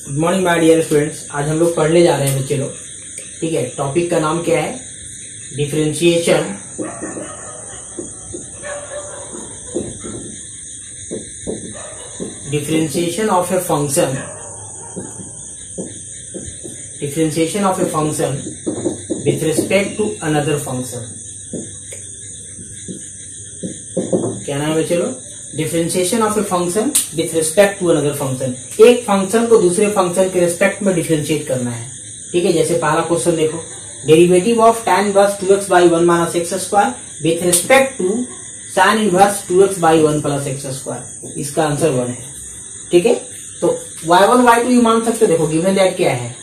Good morning my dear students. आज हम लोग पढ़ने जा रहे हैं बच्चे लोग। ठीक है, टॉपिक का नाम क्या है? Differentiation differentiation of a function differentiation of a function with respect to another function. क्या नाम है बच्चे लोग? Differentiation of a function with respect to another function. एक फंक्शन को दूसरे फंक्शन के रिस्पेक्ट में डिफरेंशिएट करना है। ठीक है, जैसे पहला क्वेश्चन देखो, derivative of tan inverse 2x by 1 minus x square with respect to sin inverse 2x by 1 plus x square. इसका आंसर 1 है। ठीक है, तो y1 y2 यू मान सकते हो। देखो गिवन दैट क्या है,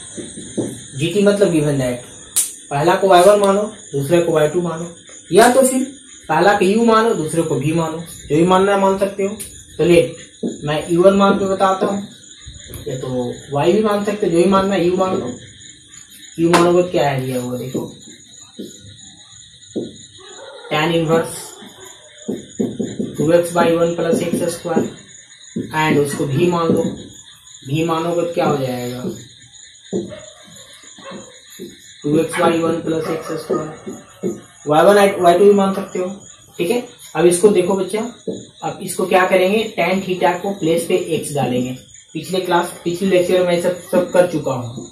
जीटी मतलब गिवन दैट। पहला को y1 मानो, दूसरे को y2 मानो, या तो फिर पहला को u मानो, दूसरे को v मानो। जो भी मानना है मान सकते हो। तो लेट मैं u1 मान के बताता हूँ, या तो y भी मान सकते हो। जो भी मानना है u मान लो। u मानोगे क्या है दिया हुआ, देखो tan inverse 2x by 1 plus x square and उसको v मान लो। v मानोगे क्या हो जाएगा, 2x by 1 plus x square. y1 y2 भी मान सकते हो। ठीक है, अब इसको देखो बच्चा, अब इसको क्या करेंगे, tan थीटा को प्लेस पे x डालेंगे। पिछले लेक्चर में सब कर चुका हूँ।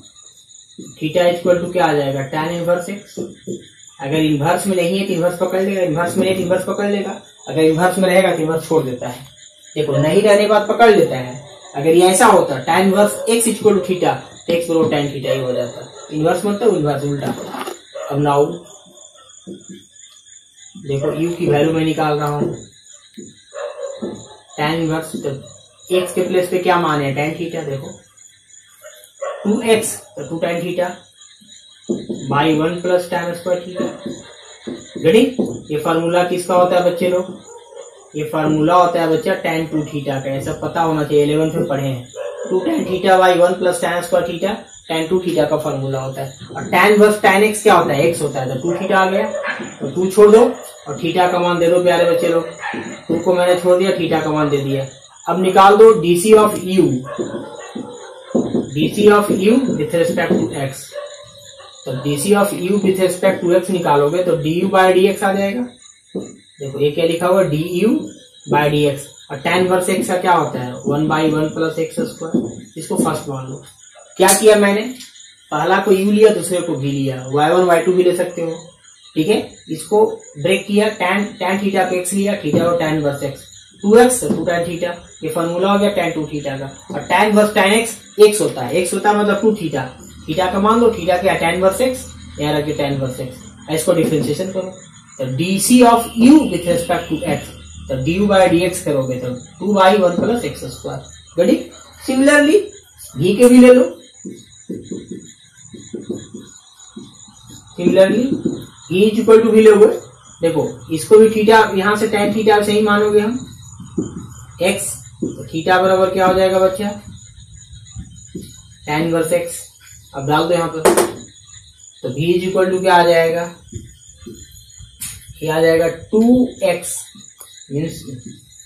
थीटा इक्वल टू क्या आ जाएगा, tan इनवर्स x। अगर इनवर्स में नहीं है तो इनवर्स पकड़ लेगा, इनवर्स में नहीं तो इनवर्स पकड़ लेगा। अगर इनवर्स में रहेगा तो इनवर्स छोड़ देता है। देखो नहीं रहने के बाद पकड़ लेता है। अगर ये ऐसा होता tan inverse x equal to theta, तो x बराबर tan थीटा ही हो जाता। इनवर्स मतलब इनवर्स उल्टा। अब नाउ देखो u की वैल्यू मैं निकाल रहा हूँ। tan इनवर्स x के प्लेस पे क्या मान है, tan थीटा। देखो 2x तो 2 tan theta by 1 plus tan square theta. Ready? ये फार्मूला किसका होता है बच्चे लोग? ये फार्मूला होता है बच्चा tan 2 थीटा का। ऐसा पता होना चाहिए, 11th में पढ़े हैं। 2 tan theta by 1 plus tan square theta tan 2 theta का फार्मूला होता है। और tan इनवर्स tan x क्या होता है, x होता है। तो 2 थीटा आ गया, तो 2 छोड़ दो और थीटा का मान दे दो प्यारे बच्चे लोग। 2 को मैंने छोड़ दिया, थीटा का मान दे दिया। अब निकाल दो DC of u with respect to x। तो DC of u with respect to x निकालोगे तो du बाय dx आ जाएगा। देखो ये क्या लिखा हुआ, du बाय dx। और tan इनवर्स x का क्या होता है, 1 बाई 1 प्लस एक्स स्क्वायर। इसको फर्स्ट मान लो। क्या किया मैंने, पहला को u लिया, दूसरे को v लिया। y1 y2 भी ले सकते हो। ठीक है, इसको ब्रेक किया, tan थीटा को x लिया, थीटा और tan inverse x। 2x 2 tan theta, ये फॉर्मूला हो गया tan 2 थीटा का। और tan इनवर्स tan x होता है, x होता है मतलब 2 थीटा। थीटा का मान लो, थीटा क्या, tan इनवर्स x, यहाँ रखिए tan इनवर्स x। इसको डिफरेंशिएशन करो, तो DC of u with respect to x, तो du बाय dx करोगे तो 2 by 1 plus x square. Ready? Similarly v के भी ले लो। सिमिलरली v इक्वल टू भी लोगे। देखो इसको भी थीटा, यहां से tan थीटा से ही मानोगे हम x, तो थीटा बराबर क्या हो जाएगा बच्चा, tan इनवर्स x। अब डाल दो यहाँ पर, तो v इक्वल टू क्या आ जाएगा, ये आ जाएगा 2x means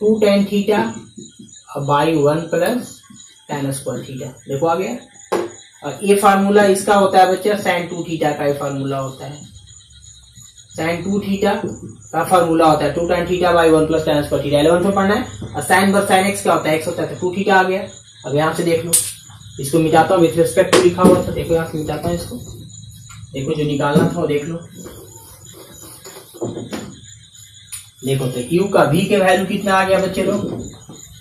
2 tan theta by 1 plus tan square theta. देखो आ गया। और ये फार्मूला इसका होता है बच्चा sin 2 थीटा का। ये फार्मूला होता है sin 2 थीटा का फार्मूला होता है 2 tan theta by 1 plus tan square theta. 11th में पढ़ना है। और sin इनवर्स sin x क्या होता है, x होता है, तो 2 थीटा आ गया। अब यहाँ से देख लो, इसको मिटाता हूँ, विथ रिस्पेक्ट टू लिखा हुआ था। देखो यहाँ से मिटाता हूँ इसको। देखो जो निकालना था वो देख लो। देखो तो u का v के वैल्यू कितना आ गया बच्चे लोग,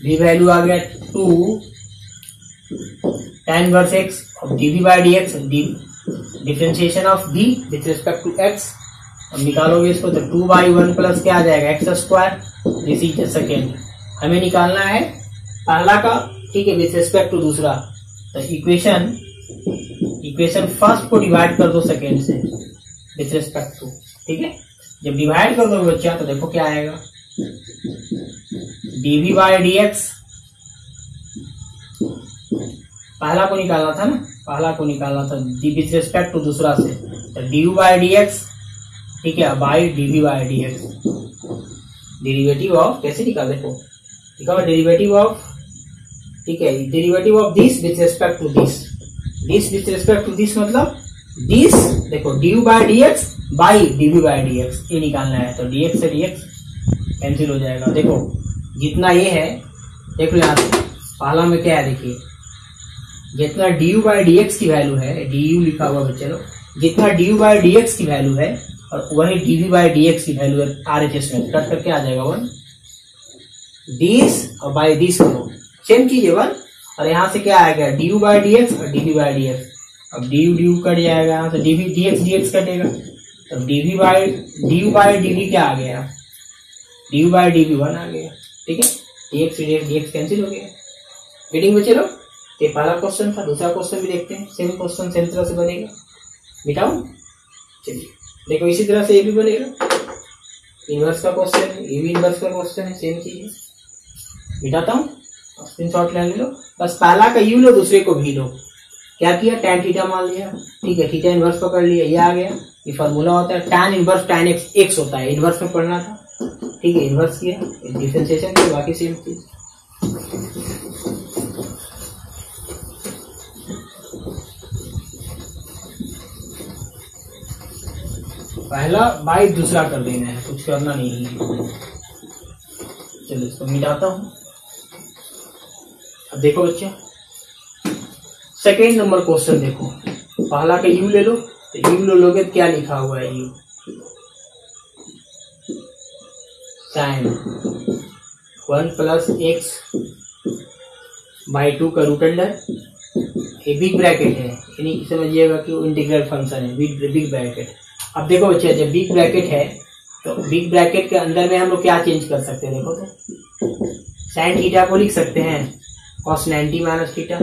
v वैल्यू आ गया 2 tan इनवर्स x और dv by dx, differentiation of v with respect to x। अब निकालोगे इसको तो 2 बाई 1 प्लस क्या आ जाएगा, x square. This is the second. हमें निकालना है पहला का, ठीक है, विथ रिस्पेक्ट टू दूसरा। तो इक्वेशन फर्स्ट को डिवाइड कर दो सेकेंड से विथ रिस्पेक्ट टू। ठीक है, जब डिवाइड कर दो बच्चा तो देखो क्या आएगा, dv बाय dx। पहला को निकालना था ना, पहला को निकालना था विथ रिस्पेक्ट टू दूसरा से, तो du बाय dx। ठीक है, by dv by dx। Derivative of कैसे निकाले, देखो लिखा हुआ डेरिवेटिव ऑफ ठीक है, derivative of this with respect to this, this with respect to this मतलब दिस, देखो d u by d x by d v by d x, ये निकालना है। तो डी एक्स से डी एक्स कैंसिल हो जाएगा। देखो जितना ये है, देख लो यहाँ से पहला में क्या है, देखिए जितना d u by d x की वैल्यू है, डी यू लिखा हुआ बच्चे लोग, जितना d u by d x की वैल्यू है और वही d v by d x की वैल्यू है आर एच एस में, कट करके आ जाएगा 1, दिस और बाय दिस करो, सेम चीज है 1, और यहाँ से क्या आएगा d u by d x और d v by d x. अब डी यू कट जाएगा यहाँ से, डी वी डी एक्स कटेगा, तो d u by d v क्या आ गया, d u by d v 1 आ गया, ठीक है, डी एक्स कैंसिल हो गया। रीडिंग में चलो, ये पहला क्वेश्चन था। दूसरा क्वेश्चन भी देखते हैं, सेम क्वेश्चन सेम तरह से बनेगा, मिटाओ। चलिए देखो इसी तरह से ये भी बनेगा, इनवर्स का क्वेश्चन है, ये भी इनवर्स का क्वेश्चन है, सेम चीज है। मिटाता हूँ, स्क्रीनशॉट ले लो, बस पहला का यू लो, दूसरे को भी लो। क्या किया, tan थीटा मान लिया, ठीक है, थीटा इनवर्स पकड़ लिया, ये आ गया। ये फॉर्मूला होता है tan इनवर्स tan x होता है, इनवर्स में पढ़ना था, ठीक है, इनवर्स किया, डिफरेंशिएशन किया, बाकी सेम चीज। पहला बाई दूसरा कर देना है, कुछ करना नहीं है। चलो इसको मिटाता हूं। अब देखो बच्चे, सेकेंड नंबर क्वेश्चन देखो, पहला का यू ले लो, तो यू लोगे तो क्या लिखा हुआ है, u sine 1 plus x by 2 का रूट अंडर, ये बिग ब्रैकेट है, यानी समझिएगा कि वो इंटीग्रल फंक्शन है, बिग ब्रैकेट। अब देखो बच्चे, जब बिग ब्रैकेट है तो बिग ब्रैकेट के अंदर में हम लोग क्या चेंज कर सकते हैं, देखो तो साइन थीटा को लिख सकते हैं cos 90 माइनस थीटा,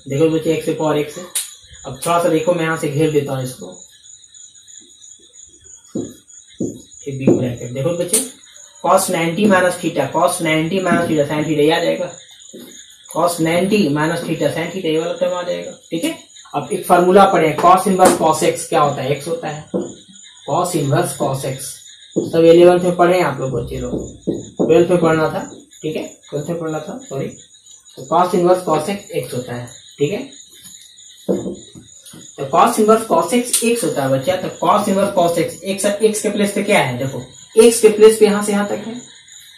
देखो बच्चे एक्स से पावर एक्स है। अब थोड़ा सा देखो, मैं यहां से घेर देता हूं इसको, बिग ब्रैकेट, देखो बच्चे cos 90 minus theta, cos 90 minus theta sine theta, याद आएगा, cos 90 minus theta sine theta, ये वाला टर्म आ जाएगा, ठीक है। अब एक फार्मूला पढ़े, cos इनवर्स cos x क्या होता है, x होता है, cos इनवर्स cos x, सब 11th में पढ़े आप लोग बच्चे लोग, 12th में पढ़ना था, ठीक है, 12th में पढ़ना था, सॉरी। तो cos इनवर्स cos x होता है, ठीक है, तो cos इनवर्स cos x होता है बच्चा। तो cos इनवर्स cos x के प्लेस पे क्या है, देखो x के प्लेस पे यहां से यहां तक है,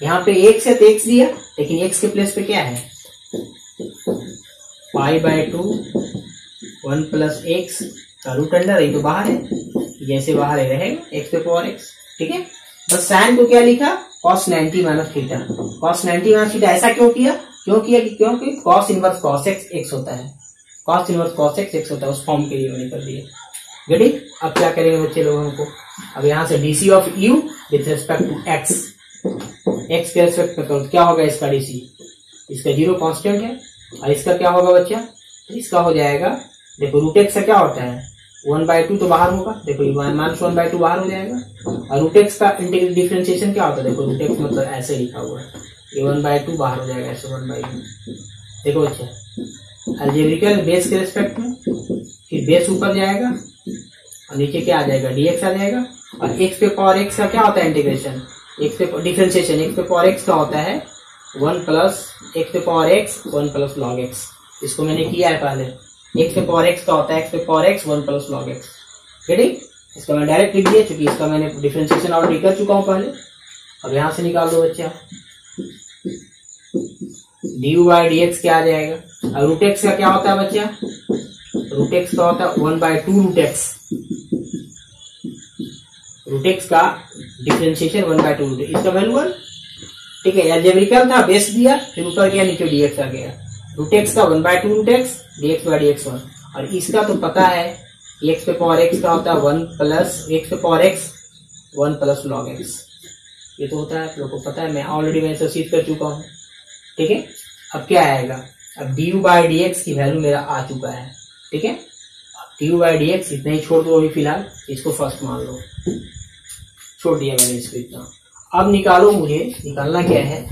यहाँ पे x है तो x दिया, लेकिन x के प्लेस पे क्या है, पाई बाय 2 1 प्लस एक्स का रूट अंडर, ये तो बाहर है, जैसे बाहर है रहेगा x पे पावर x, ठीक है। बस साइन को क्या लिखा, cos 90 minus theta, cos 90 minus theta. ऐसा क्यों किया, क्योंकि cos इनवर्स cos x होता है, cos इनवर्स cos x होता है, उस फॉर्म के लिए मैंने कर दिया। Get it. अब क्या करेंगे बच्चे लोगों को, अब यहाँ से DC of u with respect to x के रिस्पेक्ट में करो, क्या होगा इसका डीसी, इसका 0 कांस्टेंट है, और इसका क्या होगा बच्चा, इसका हो जाएगा, देखो रूट एक्स का क्या होता है 1/2 तो बाहर होगा, देखो ये -1/2 बाहर हो जाएगा, और रूट एक्स का इंटीग्रल डिफरेंशिएशन क्या होता है, देखो रूट एक्स मतलब ऐसे लिखा हुआ है, ये 1/2 बाहर हो जाएगा, ऐसे 1/2। देखो अच्छा, अलजेब्रिकल बेस के रिस्पेक्ट में, फिर बेस ऊपर जाएगा और नीचे क्या आ जाएगा, dx आ जाएगा, और x पे पावर x का क्या होता है इंटीग्रेशन, x पे डिफरेंशिएशन, x पे पावर x का होता है 1 प्लस x पे power x 1 plus log x, इसको मैंने किया है पहले, x पे पावर x का होता है x पे power x 1 plus log x, ठीक, इसका मैं डायरेक्ट लिख दिया, क्योंकि इसका मैंने डिफरेंशिएशन ऑलरेडी कर चुका हूं पहले। अब यहां से निकाल दो बच्चा, du/dx क्या आ जाएगा, और रूट एक्स का क्या होता है बच्चा, रूट एक्स का होता है 1/2 रूट एक्स का डिफरेंशिएशन 1/2 रूट, इसका वैल्यू 1, ठीक है। अलजेब्रिकल था, बेस दिया, फिर ऊपर गया, नीचे dx आ गया, रूट एक्स का 1/2 रूट एक्स, dx/dx 1, और इसका तो पता है x पे पावर x का होता है 1 प्लस x पे power x 1 plus log x, ये तो होता है, आप लोग को पता है, मैं ऑलरेडी मैं एक्सरसाइज कर चुका हूँ, ठीक है। अब क्या आएगा, अब du/dx की वैल्यू मेरा आ चुका है, ठीक है। du/dx इतना ही छोड़ दो अभी फिलहाल, इसको फर्स्ट मान लो, छोड़ दिया मैंने इसको इतना। अब निकालो, मुझे निकालना क्या है,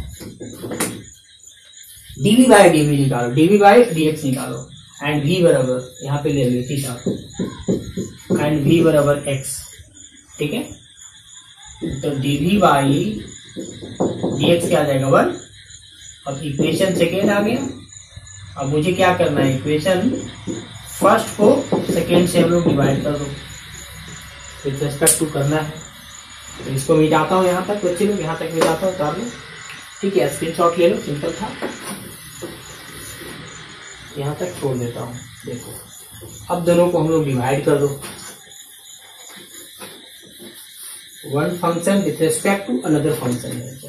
dv/dv निकालो, dv/dx निकालो, एंड v बराबर यहाँ पे ले लो थीटा, एंड v बराबर x, ठीक है। तो dv/dx क्या आ जाएगा 1, अब इक्वेशन सेकेंड आ गया। अब मुझे क्या करना है, इक्वेशन फर्स्ट को सेकेंड से हम लोग डिवाइड कर दो, विथ रेस्पेक्ट टू करना है। तो इसको मिटाता हूँ यहाँ तक, बच्चे लोग यहाँ तक मिटाता हूँ, उतार लो, ठीक है, स्क्रीनशॉट ले लो, सिंपल था, यहाँ तक छोड़ देता हूँ। देखो अब दोनों को हम लोग डिवाइड कर दो, one function with respect to another function है बच्चा।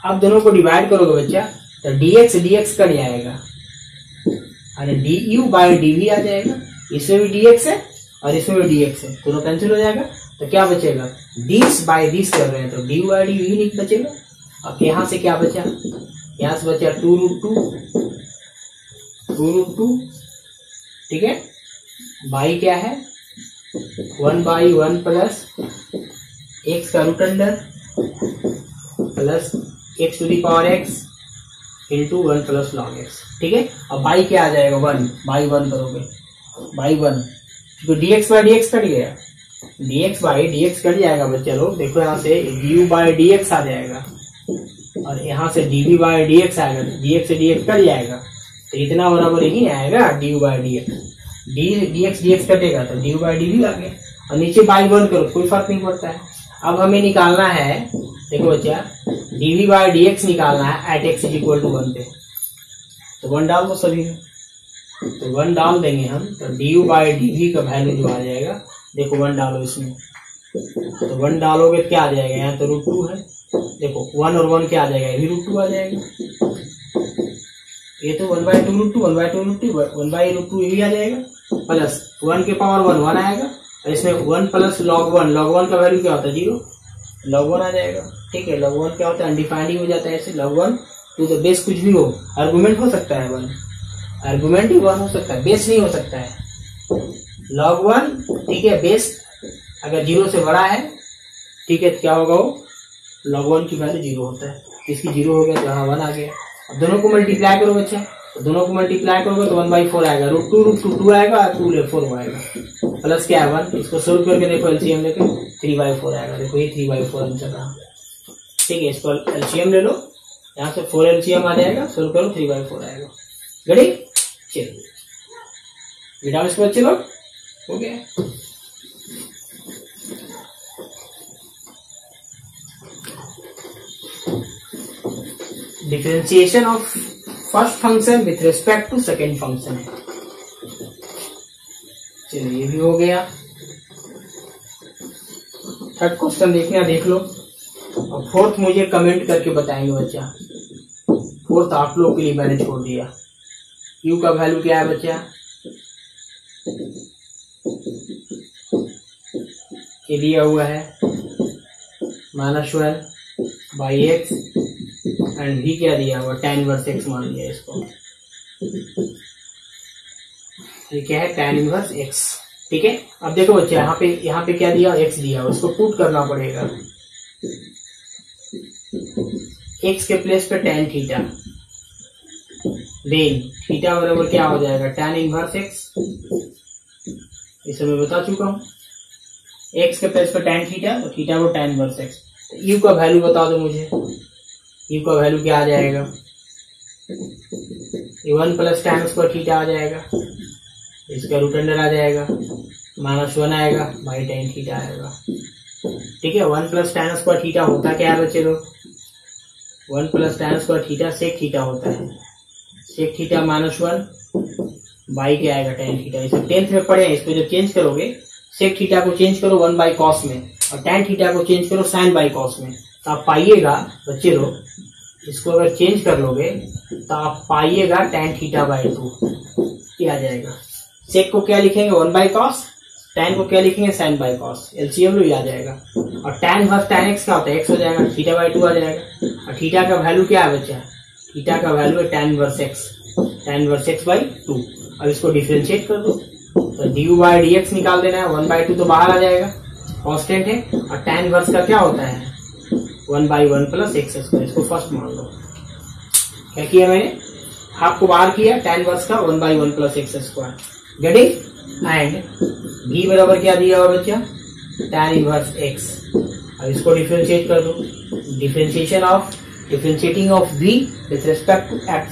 अब दोनों को डिवाइड करोगे बच्चा तो dx कट जाएगा, अरे du बाई dv आ जाएगा, इसमें भी dx है और इसमें भी dx है, दोनों कैंसिल हो जाएगा। तो क्या बचेगा, दिस बाई दिस कर रहे हैं तो dy बाई dv नहीं बचेगा। अब यहाँ से क्या बचा, यहाँ से बचा 2√2, ठीक है, बाई क्या है 1/1 प्लस x का root under plus x to the power x into 1 plus log x, ठीक है। अब बाई क्या आ जाएगा 1/1 करोगे, बाई 1, तो dx बाई dx कट गया, dx बाई dx कट जाएगा बच्चे लोग। देखो यहाँ से du बाई dx आ जाएगा और यहाँ से dv बाई dx आएगा, dx से dx कट जाएगा तो इतना बराबर ही आएगा du बाई dx, dx कटेगा तो du बाई dv आ गया, और नीचे बाई 1 करो कोई फर्क नहीं पड़ता है। अब हमें निकालना है, देखो बच्चा dv बाई dx निकालना है एट x इक्वल टू 1 पे, तो 1 डाल दो सभी में, तो 1 डाल देंगे हम, तो du बाई dv का वैल्यू जो आ जाएगा, देखो 1 डालो इसमें, तो 1 डालोगे क्या आ जाएगा, यहाँ तो √2 है, देखो 1 और 1 क्या आ जाएगा, ये भी √2 आ जाएगा, ये तो 1/2 √2 1/2 ये भी आ जाएगा, प्लस 1 के पावर 1 आएगा, और इसमें 1 प्लस log 1 का वैल्यू क्या होता है 0, log 1 आ जाएगा, ठीक है। log 1 क्या होता है, अनडिफाइंड हो जाता है ऐसे, log 1 टू द बेस कुछ भी हो, आर्गुमेंट हो सकता है 1, आर्गुमेंट ही 1 हो सकता है, बेस नहीं हो सकता है, log 1, ठीक है। बेस अगर 0 से बड़ा है, ठीक है, तो क्या होगा वो log 1 की वैल्यू 0 होता है, इसकी 0 हो गया तो यहाँ 1 आ गया। अब दोनों को मल्टीप्लाई करो बच्चा, तो दोनों को मल्टीप्लाई करोगे तो 1/4 आएगा, √2 आएगा, 2/4 आएगा, प्लस क्या है 1, इसको सोल्व करके देखो एलसीएम लेके 3/4 आएगा, देखो ये 3/4 आंसर रहा, ठीक है। इसको एलसीएम ले लो, यहाँ से 4 एलसीएम आ जाएगा, सोल्व करो 3/4 आएगा, गड़ी चलिए बेटा इसको बच्चे लोग हो गया। Differentiation of first function with respect to second function है, चलिए ये भी हो गया। थर्ड क्वेश्चन देखना, देख लो, और फोर्थ मुझे कमेंट करके बताएंगे बच्चा, फोर्थ आप लोग के लिए मैंने छोड़ दिया। u का वैल्यू क्या है बच्चा, ये दिया हुआ है -1 बाई एक्स, एंड v क्या दिया हुआ tan इनवर्स x मान लिया इसको, ये क्या है tan इनवर्स x, ठीक है। अब देखो बच्चे यहाँ पे क्या दिया, x दिया, उसको पुट करना पड़ेगा, x के प्लेस पे tan थीटा, देन थीटा बराबर क्या हो जाएगा tan इनवर्स x, इसे मैं बता चुका हूँ, x के प्लेस पे tan थीटा, तो थीटा वो tan इनवर्स x। तो u का वैल्यू बता दो मुझे, u का वैल्यू क्या आ जाएगा, 1 प्लस tan स्क्वायर थीटा आ जाएगा, इसका रूट अंडर आ जाएगा, -1 आएगा बाई tan थीटा आएगा, ठीक है। 1 प्लस tan स्क्वायर थीटा होता क्या है बच्चे लोग, 1 plus tan square theta sec theta होता है, सेक थीटा -1 बाई क्या आएगा tan थीटा, इसे 10th में पढ़े, इसको जब चेंज करोगे सेक थीटा को चेंज करो 1 बाई कॉस में, और tan थीटा को चेंज करो sin बाई कॉस में, तो आप पाइएगा बच्चे लोग, इसको अगर चेंज कर लोगे तो आप पाइएगा tan थीटा बाई 2, ये आ जाएगा। सेक को क्या लिखेंगे 1 बाई कॉस, tan को क्या लिखेंगे sin बाई कॉस, एलसीएम लो, ये आ जाएगा। और tan इनवर्स tan x क्या होता है, x हो जाएगा, थीटा बाई 2 आ जाएगा, और थीटा का वैल्यू क्या है बच्चा, थीटा का वैल्यू है tan इनवर्स x बाई 2। अब इसको डिफरेंशिएट कर दो, तो du बाई dx निकाल देना है, 1/2 तो बाहर आ जाएगा, कांस्टेंट है, और tan इनवर्स का क्या होता है 1/1 प्लस x स्क्वायर, इसको फर्स्ट मान लो। क्या किया मैंने, हाफ को बाहर किया, tan इनवर्स का 1/1 plus x square, getting, and v बराबर क्या दिया हुआ बच्चा tan इनवर्स x। अब इसको डिफरेंशिएट कर दो, differentiation of differentiating of v with respect to x।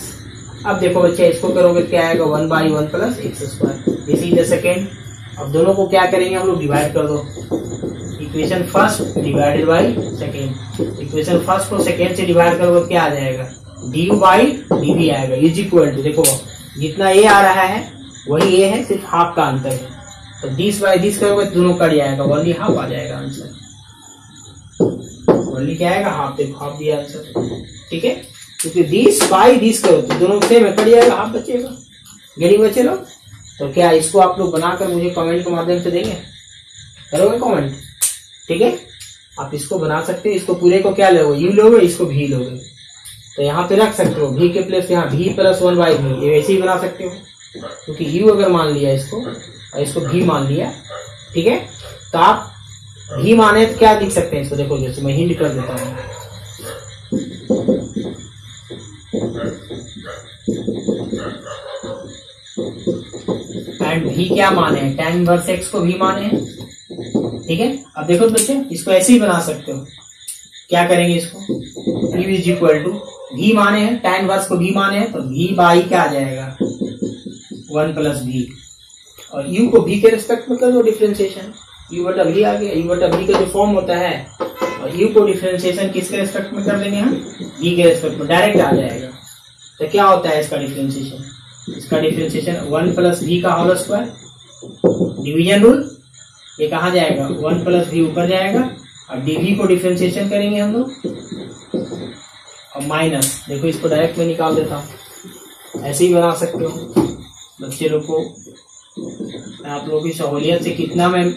अब देखो बच्चे इसको करोगे तो क्या आएगा 1/1 plus x square, this is the second. अब दोनों को क्या करेंगे हम लोग, डिवाइड कर दो। Equation first divided by second, equation first को सेकेंड से डिवाइड करोगे तो क्या आ जाएगा, du बाई dv आएगा इज इक्वल टू, देखो जितना a आ रहा है वही a है, सिर्फ हाफ का अंतर है। तो दिस बाई दिस करोगे दोनों कट जाएगा, ओनली हाफ आ जाएगा आंसर। ओनली क्या आएगा, हाफ, देखो हाफ दिया आंसर, ठीक है। क्योंकि दिस बाई दिस करो तो दोनों सेम कट जाएगा, हाफ बचेगा। गेटिंग बच्चे लोग? तो क्या इसको आप लोग बनाकर मुझे कमेंट के माध्यम से देंगे, करोगे कमेंट, ठीक है। आप इसको बना सकते हैं, इसको पूरे को क्या लोगे, यू लोगे, इसको भी लोगे, तो यहाँ पे रख सकते हो v के प्लेस यहाँ v प्लस 1/v, ये वैसे ही बना सकते हो, क्योंकि u अगर मान लिया इसको और इसको v मान लिया, ठीक है। तो आप v माने तो क्या लिख सकते हैं इसको, देखो जैसे मैं हिंट कर देता हूँ, एंड v क्या माने हैं, tan इनवर्स x को v माने हैं, ठीक है। अब देखो बच्चे इसको ऐसे ही बना सकते हो, क्या करेंगे इसको, u is equal to v माने हैं, tan इनवर्स को v माने हैं, तो v बाई क्या आ जाएगा 1 प्लस v, और u को v के रिस्पेक्ट में कर दो डिफरेंशिएशन, u बटा v आ गया, u बटा v का जो फॉर्म होता है, और u को डिफरेंशिएशन किसके रिस्पेक्ट में कर देंगे हम, v के रिस्पेक्ट में, डायरेक्ट आ जाएगा। तो क्या होता है इसका डिफरेंशिएशन, इसका डिफरेंशिएशन 1 प्लस v का होल स्क्वायर, डिवीजन रूल, ये कहा जाएगा 1 प्लस v ऊपर जाएगा, और dv को डिफरेंशिएशन करेंगे हम लोग, और माइनस, देखो इसको डायरेक्ट में निकाल देता हूँ, ऐसे ही बना सकते हो बच्चे लोग को। आप लोगों की सहूलियत से कितना मैं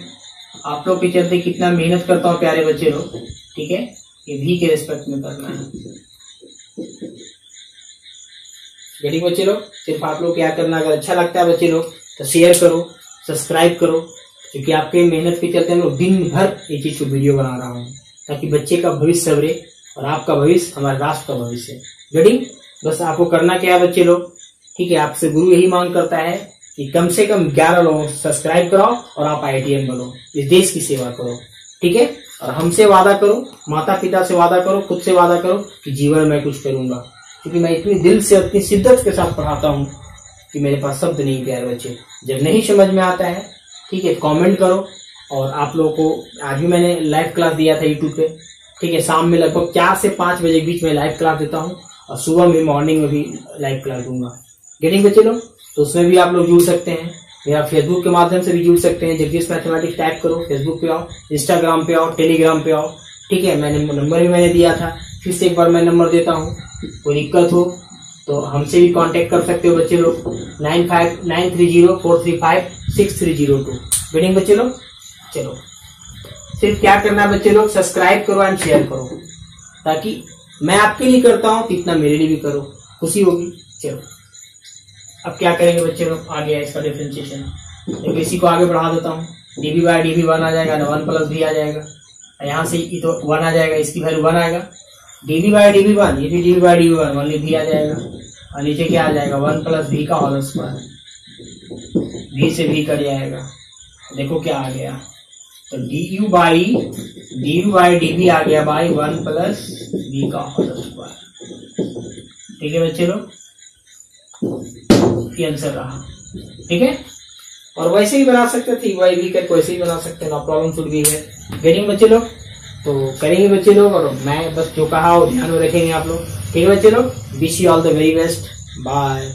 आप लोग के चलते कितना मेहनत करता हूँ प्यारे बच्चे लोग, ठीक है। ये v के रिस्पेक्ट में करना है, गरीब बच्चे लोग। सिर्फ आप लोग क्या करना, अगर अच्छा लगता है बच्चे लोग तो शेयर करो, सब्सक्राइब करो, क्योंकि आपके मेहनत के चलते हम लोग दिन भर ये चीज को वीडियो बना रहा हूँ, ताकि बच्चे का भविष्य सवरे और आपका भविष्य हमारे राष्ट्र का भविष्य है। गड़ी बस आपको करना क्या है बच्चे लोग, ठीक है। आपसे गुरु यही मांग करता है कि कम से कम 11 लोगों को सब्सक्राइब कराओ और आप IITian बनो, इस देश की सेवा करो, ठीक है। और हमसे वादा करो, माता पिता से वादा करो, खुद से वादा करो कि जीवन में कुछ करूंगा, क्योंकि मैं इतनी दिल से इतनी शिद्दत के साथ पढ़ाता हूँ कि मेरे पास शब्द नहीं प्यारे बच्चे। जब नहीं समझ में आता है, ठीक है, कमेंट करो। और आप लोगों को आज भी मैंने लाइव क्लास दिया था यूट्यूब पे, ठीक है। शाम में लगभग 4 से 5 बजे के बीच में लाइव क्लास देता हूँ, और सुबह में मॉर्निंग में भी लाइव क्लास दूंगा। गेटिंग बच्चे लोग? तो उसमें भी आप लोग जुड़ सकते हैं, मेरा फेसबुक के माध्यम से भी जुड़ सकते हैं, जगदीश मैथमेटिक्स टाइप करो, फेसबुक पे आओ, इंस्टाग्राम पे आओ, टेलीग्राम पे आओ, ठीक है। मैंने नंबर भी मैंने दिया था, फिर से एक बार मैं नंबर देता हूँ, कोई दिक्कत हो तो हमसे भी कांटेक्ट कर सकते हो बच्चे लोग, 959304356302। गेटिंग बच्चे लोग? चलो सिर्फ क्या करना है बच्चे लोग, सब्सक्राइब करो एंड शेयर करो, ताकि मैं आपके लिए करता हूँ तो इतना मेरे लिए भी करो, खुशी होगी। चलो अब क्या करेंगे बच्चे लोग, आ गया इसका डिफरेंशिएशन, तो इसी को आगे बढ़ा देता हूँ, dv बाई dv 1 आ जाएगा, 1 प्लस v आ जाएगा, यहाँ से ये तो 1 आ जाएगा, इसकी वैल्यू 1 आएगा, dv बाई dv 1, ये भी dv by dv 1 only v आ जाएगा, और नीचे क्या आ जाएगा 1 प्लस v का होल स्क्वायर, v से v कट जाएगा, देखो क्या आ गया, तो du बाई dv आ गया बाई 1 प्लस v का होल स्क्वायर, ठीक है बच्चे लोग, ये आंसर रहा, ठीक है। और वैसे ही बना सकते थे, वाई भी करके वैसे ही बना सकते हैं, नो प्रॉब्लम शुड बी है। गेटिंग बच्चे लोग? तो करेंगे बच्चे लोग, और मैं बस जो कहा वो ध्यान में रखेंगे आप लोग, ठीक है बच्चे लोग। Wish you all the very best, bye.